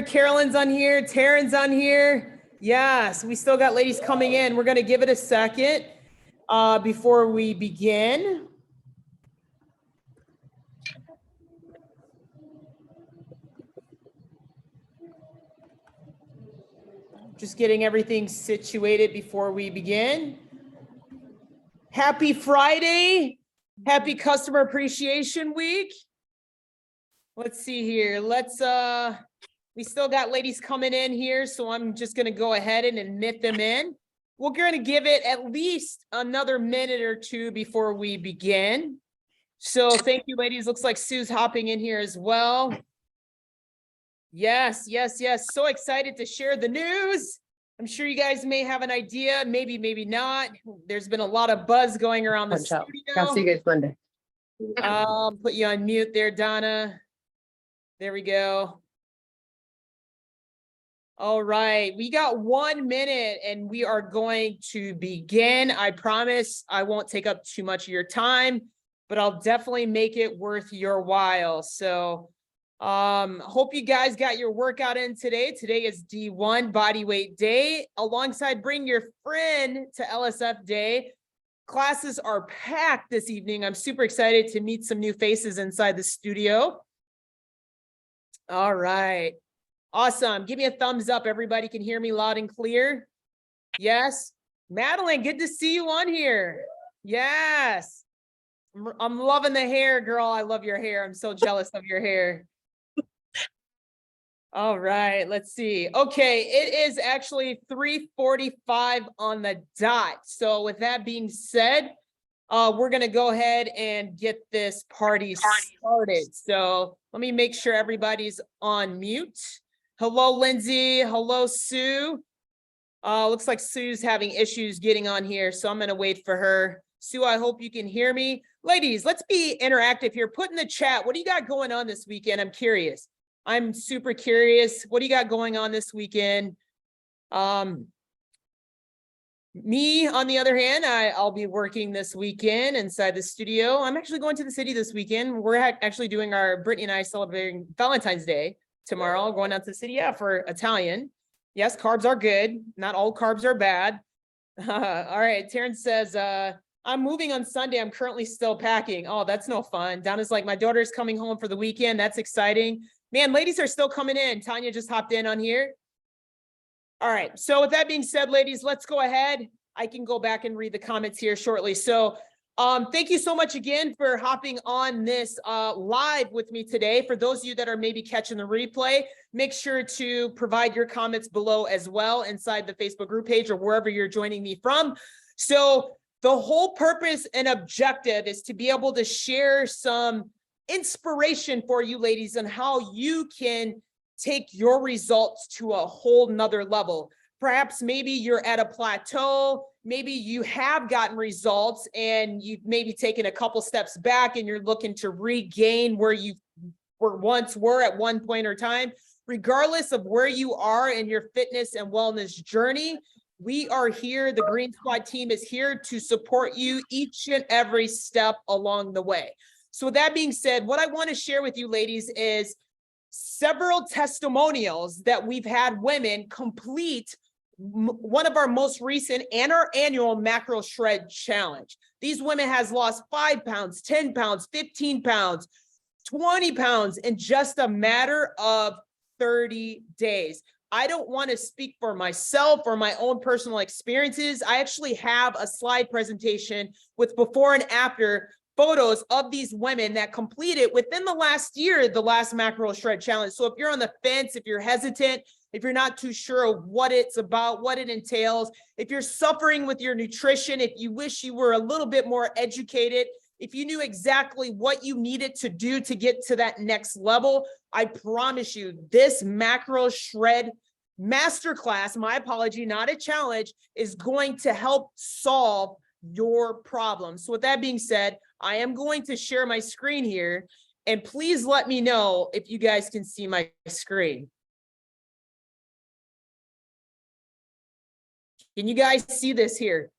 Carolyn's on here. Taryn's on here. Yes, we still got ladies coming in. We're going to give it a second before we begin. Just getting everything situated before we begin. Happy Friday. Happy Customer Appreciation Week. Let's see here. We still got ladies coming in here, so I'm just going to go ahead and admit them in. We're going to give it at least another minute or two before we begin. So thank you, ladies. Looks like Sue's hopping in here as well. Yes. So excited to share the news. I'm sure you guys may have an idea, maybe not. There's been a lot of buzz going around the studio. I'll see you guys Monday. Put you on mute there, Donna. There we go. All right, we got 1 minute and we are going to begin. I promise I won't take up too much of your time, but I'll definitely make it worth your while. So hope you guys got your workout in today. Today is D1 body weight day. Alongside bring your friend to LSF day. Classes are packed this evening. I'm super excited to meet some new faces inside the studio. All right. Awesome. Give me a thumbs up. Everybody can hear me loud and clear. Yes. Madeline, good to see you on here. Yes. I'm loving the hair, girl. I love your hair. I'm so jealous of your hair. All right. Let's see. Okay. It is actually 3:45 on the dot. So with that being said, we're going to go ahead and get this party started. So let me make sure everybody's on mute. Hello, Lindsay. Hello, Sue. Looks like Sue's having issues getting on here, so I'm going to wait for her. Sue, I hope you can hear me. Ladies, let's be interactive here. Put in the chat, what do you got going on this weekend? I'm curious. I'm super curious. What do you got going on this weekend? Me, on the other hand, I'll be working this weekend inside the studio. I'm actually going to the city this weekend. We're actually doing Brittany and I celebrating Valentine's Day tomorrow, going out to the city. Yeah, for Italian. Yes, carbs are good. Not all carbs are bad. All right, Terrence says, I'm moving on Sunday. I'm currently still packing. Oh, that's no fun. Donna's like, my daughter's coming home for the weekend. That's exciting. Man, ladies are still coming in. Tanya just hopped in on here. All right, so with that being said, ladies, let's go ahead. I can go back and read the comments here shortly. So thank you so much again for hopping on this live with me today. For those of you that are maybe catching the replay, make sure to provide your comments below as well inside the Facebook group page or wherever you're joining me from. So the whole purpose and objective is to be able to share some inspiration for you ladies on how you can take your results to a whole nother level. Perhaps maybe you're at a plateau, maybe you have gotten results and you've maybe taken a couple steps back and you're looking to regain where you once were at one point or time. Regardless of where you are in your fitness and wellness journey, we are here. The Green Squad team is here to support you each and every step along the way. So with that being said, what I want to share with you ladies is several testimonials that we've had women complete one of our most recent and our annual MacroShed challenge. These women has lost 5 pounds, 10 pounds, 15 pounds, 20 pounds in just a matter of 30 days. I don't want to speak for myself or my own personal experiences. I actually have a slide presentation with before and after photos of these women that completed within the last year, the last MacroShed challenge. So if you're on the fence, if you're hesitant, if you're not too sure of what it's about, what it entails, if you're suffering with your nutrition, if you wish you were a little bit more educated, if you knew exactly what you needed to do to get to that next level, I promise you this MacroShed MasterClass, my apology, not a challenge, is going to help solve your problems. So with that being said, I am going to share my screen here, and please let me know if you guys can see my screen. Can you guys see this here?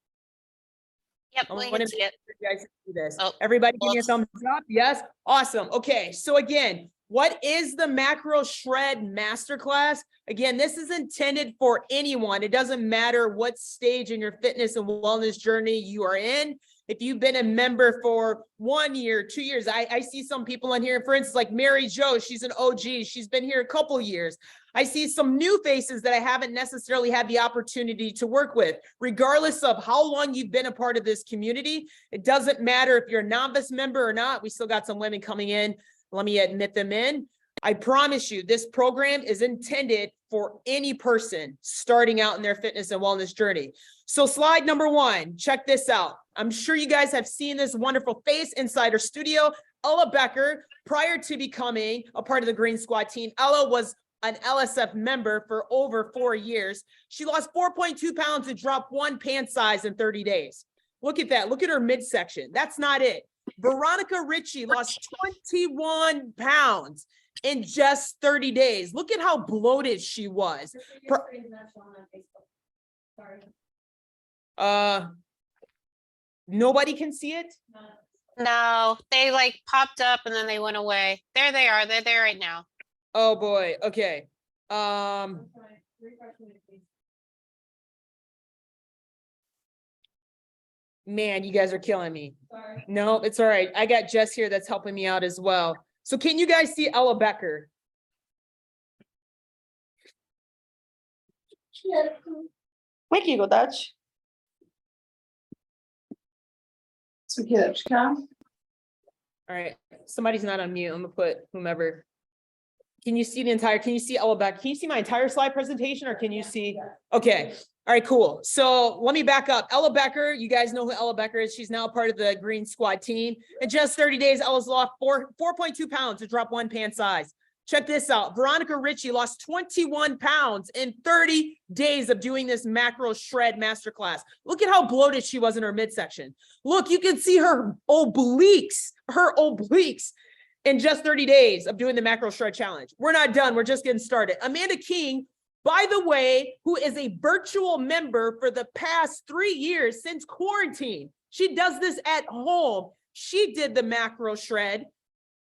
Yep, we can see it. You guys see this. Oh, everybody give me a thumbs up. Yes. Awesome. Okay. So again, What is the MacroShed MasterClass? Again, this is intended for anyone. It doesn't matter what stage in your fitness and wellness journey you are in. If you've been a member for 1 year, 2 years, I see some people on here, for instance, like Mary Jo, she's an OG. She's been here a couple years. I see some new faces that I haven't necessarily had the opportunity to work with. Regardless of how long you've been a part of this community, it doesn't matter if you're a novice member or not. We still got some women coming in. Let me admit them in. I promise you, this program is intended for any person starting out in their fitness and wellness journey. So slide number 1, check this out. I'm sure you guys have seen this wonderful face inside her studio. Ella Becker, prior to becoming a part of the Green Squad team, Ella was an LSF member for over 4 years. She lost 4.2 pounds and dropped 1 pant size in 30 days. Look at that. Look at her midsection. That's not it. Veronica Ritchie lost 21 pounds in just 30 days. Look at how bloated she was. Nobody can see it? No, they like popped up and then they went away. There they are. They're there right now. Oh boy. Okay. Man, you guys are killing me. Sorry. No, it's all right. I got Jess here that's helping me out as well. So can you guys see Ella Becker? Jakiego dać? Cukiereczka. All right. Somebody's not on mute. I'm gonna put whomever. Can you see can you see Ella Becker? Can you see my entire slide presentation or can you see? Okay. All right, cool. So let me back up. Ella Becker, you guys know who Ella Becker is. She's now part of the Green Squad team. In just 30 days, Ella's lost 4.2 pounds to drop 1 pant size. Check this out. Veronica Ritchie lost 21 pounds in 30 days of doing this MacroShed MasterClass. Look at how bloated she was in her midsection. Look, you can see her obliques in just 30 days of doing the MacroShed challenge. We're not done. We're just getting started. Amanda King, by the way, who is a virtual member for the past 3 years since quarantine. She does this at home. She did the MacroShed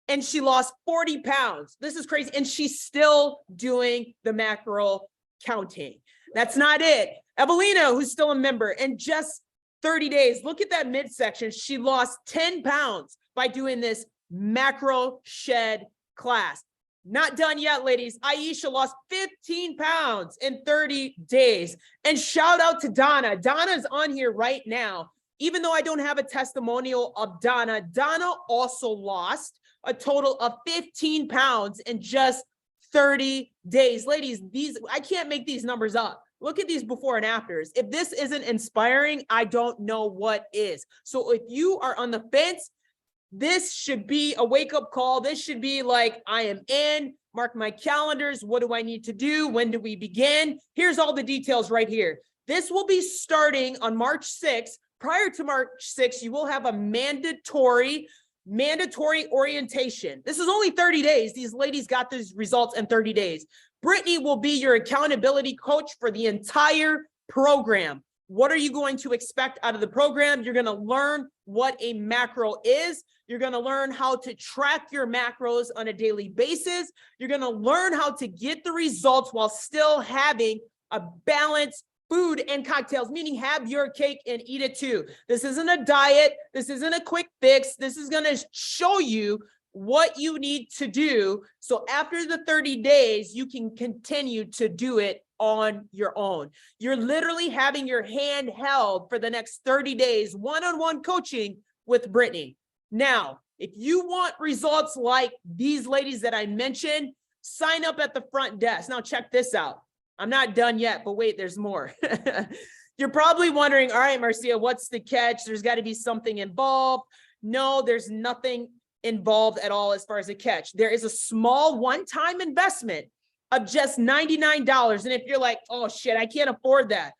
and she lost 40 pounds. This is crazy. And she's still doing the macro counting. That's not it. Evelina, who's still a member, in just 30 days, look at that midsection. She lost 10 pounds by doing this MacroShed class. Not done yet, ladies. Aisha lost 15 pounds in 30 days. And shout out to Donna. Donna's on here right now. Even though I don't have a testimonial of Donna, Donna also lost a total of 15 pounds in just 30 days. Ladies, I can't make these numbers up. Look at these before and afters. If this isn't inspiring, I don't know what is. So if you are on the fence, this should be a wake-up call. This should be like, I am in, mark my calendars. What do I need to do? When do we begin? Here's all the details right here. This will be starting on March 6th. Prior to March 6th, you will have a mandatory orientation. This is only 30 days. These ladies got these results in 30 days. Brittany will be your accountability coach for the entire program. What are you going to expect out of the program? You're going to learn what a macro is. You're going to learn how to track your macros on a daily basis. You're going to learn how to get the results while still having a balanced food and cocktails, meaning have your cake and eat it too. This isn't a diet. This isn't a quick fix. This is going to show you what you need to do. So after the 30 days, you can continue to do it on your own. You're literally having your hand held for the next 30 days, one-on-one coaching with Brittany. Now, if you want results like these ladies that I mentioned, sign up at the front desk. Now check this out. I'm not done yet, but wait, there's more. You're probably wondering, all right, Marcia, what's the catch? There's got to be something involved. No, there's nothing involved at all as far as a catch. There is a small one-time investment of just $99. And if you're like, oh shit, I can't afford that,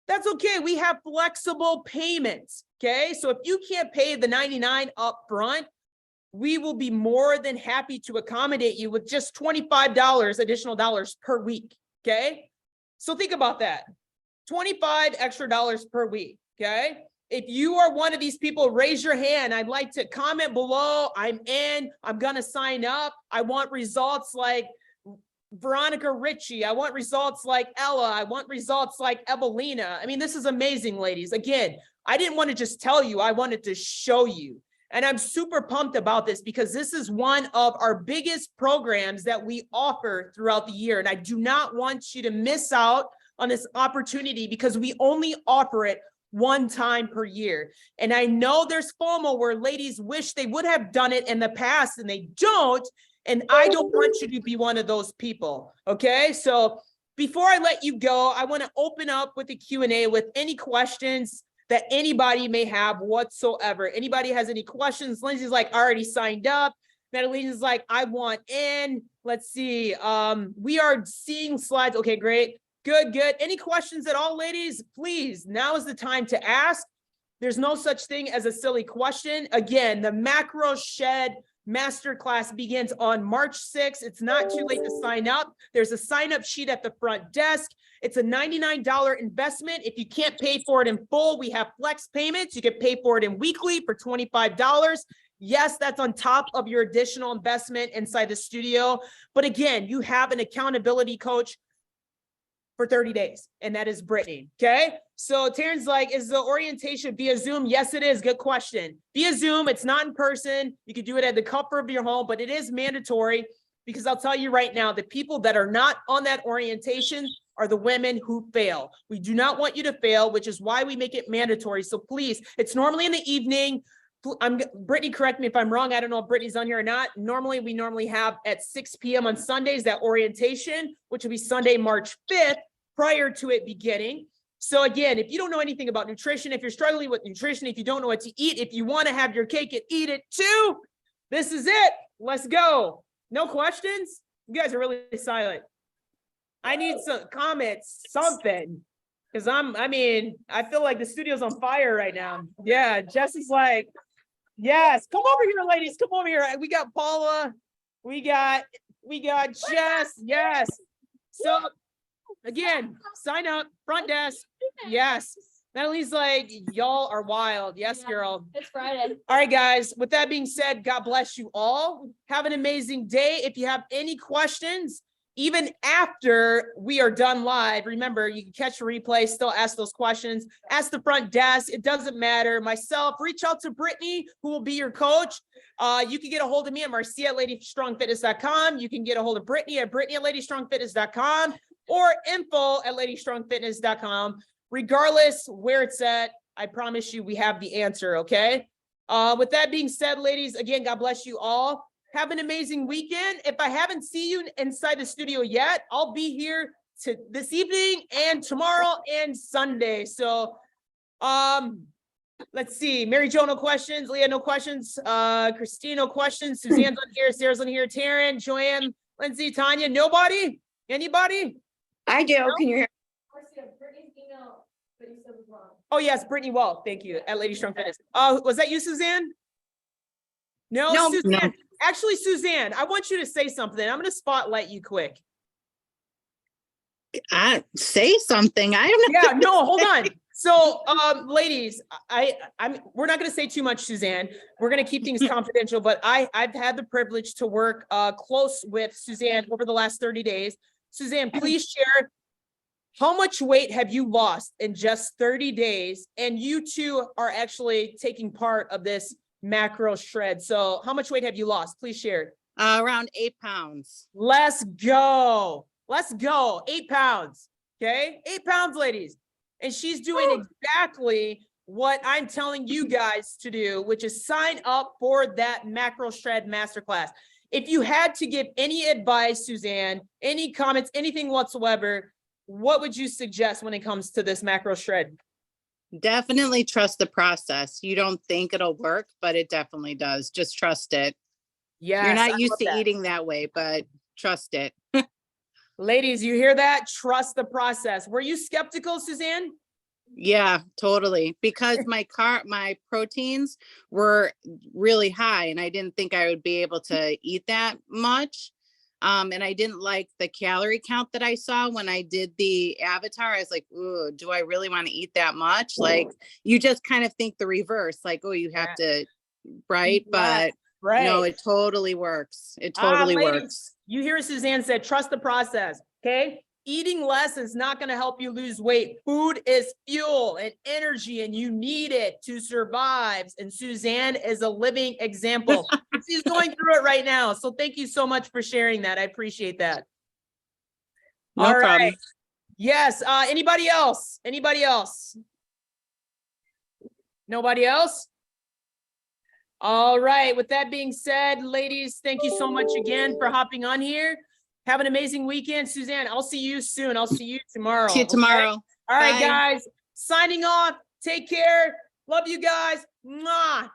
that's okay. We have flexible payments. Okay. So if you can't pay the $99 up front, we will be more than happy to accommodate you with just $25 additional dollars per week. Okay. So think about that. $25 extra per week. Okay. If you are one of these people, raise your hand. I'd like to comment below. I'm in. I'm going to sign up. I want results like Veronica Ritchie. I want results like Ella. I want results like Evelina. I mean, this is amazing, ladies. Again, I didn't want to just tell you. I wanted to show you. And I'm super pumped about this because this is one of our biggest programs that we offer throughout the year. And I do not want you to miss out on this opportunity because we only offer it one time per year. And I know there's FOMO where ladies wish they would have done it in the past and they don't. And I don't want you to be one of those people. Okay. So before I let you go, I want to open up with a Q&A with any questions that anybody may have whatsoever. Anybody has any questions? Lindsay's like, I already signed up. Madeline's like, I want in. Let's see. We are seeing slides. Okay, great. Good. Any questions at all, ladies? Please, now is the time to ask. There's no such thing as a silly question. Again, the MacroShed MasterClass begins on March 6th. It's not too late to sign up. There's a sign-up sheet at the front desk. It's a $99 investment. If you can't pay for it in full, we have flex payments. You can pay for it in weekly for $25. Yes, that's on top of your additional investment inside the studio. But again, you have an accountability coach for 30 days, and that is Brittany, okay? So Taryn's like, is the orientation via Zoom? Yes, it is. Good question. Via Zoom, it's not in person. You can do it at the comfort of your home, but it is mandatory because I'll tell you right now, the people that are not on that orientation are the women who fail. We do not want you to fail, which is why we make it mandatory. So please, it's normally in the evening. Brittany, correct me if I'm wrong. I don't know if Brittany's on here or not. We normally have at 6 p.m. on Sundays, that orientation, which will be Sunday, March 5th, prior to it beginning. So again, if you don't know anything about nutrition, if you're struggling with nutrition, if you don't know what to eat, if you want to have your cake and eat it too, this is it. Let's go. No questions? You guys are really silent. I need some comments, something. Because I feel like the studio's on fire right now. Yeah, Jesse's like, yes, come over here, ladies. Come over here. We got Paula. We got Jess. Yes. So again, sign up, front desk. Yes. Natalie's like, y'all are wild. Yes, girl. It's Friday. All right, guys. With that being said, God bless you all. Have an amazing day. If you have any questions, even after we are done live, remember, you can catch a replay, still ask those questions, ask the front desk. It doesn't matter. Myself, reach out to Brittany, who will be your coach. You can get a hold of me at Marcia at LadyStrongFitness.com. You can get a hold of Brittany at LadyStrongFitness.com or info at LadyStrongFitness.com. Regardless where it's at, I promise you we have the answer, okay? With that being said, ladies, again, God bless you all. Have an amazing weekend. If I haven't seen you inside the studio yet, I'll be here this evening and tomorrow and Sunday. So let's see. Mary Jo, no questions. Leah, no questions. Christine, no questions. Suzanne's on here. Sarah's on here. Taryn, Joanne, Lindsay, Tanya. Nobody? Anybody? I do. No? Can you hear? Oh, yes, Brittany Wall. Thank you. At Lady Strong Fitness. Was that you, Suzanne? No, Suzanne. No. Actually, Suzanne, I want you to say something. I'm going to spotlight you quick. Say something. I don't know. Yeah, no, hold on. So, ladies, we're not going to say too much, Suzanne. We're going to keep things confidential, but I've had the privilege to work close with Suzanne over the last 30 days. Suzanne, please share, how much weight have you lost in just 30 days? And you two are actually taking part of this macro shred. So how much weight have you lost? Please share. Around 8 pounds. Let's go. 8 pounds. Okay. 8 pounds, ladies. And she's doing exactly what I'm telling you guys to do, which is sign up for that MacroShed MasterClass. If you had to give any advice, Suzanne, any comments, anything whatsoever, what would you suggest when it comes to this MacroShed? Definitely trust the process. You don't think it'll work, but it definitely does. Just trust it. Yeah, you're not used to eating that way, but trust it. Ladies, you hear that? Trust the process. Were you skeptical, Suzanne? Yeah, totally. Because my proteins were really high and I didn't think I would be able to eat that much. And I didn't like the calorie count that I saw when I did the avatar. I was like, ooh, do I really want to eat that much? Like, you just kind of think the reverse, like, oh, you have to, right? But no, Right. it totally works. It totally ladies, works. you hear Suzanne said, trust the process, okay? Eating less is not going to help you lose weight. Food is fuel and energy, and you need it to survive. And Suzanne is a living example. She's going through it right now. So thank you so much for sharing that. I appreciate that. No All problem. right. Yes. Anybody else? Anybody else? Nobody else? All right. With that being said, ladies, thank you so much again for hopping on here. Have an amazing weekend. Suzanne, I'll see you soon. I'll see you tomorrow. See you tomorrow. Okay? All right, Bye. guys. Signing off. Take care. Love you guys. Mwah.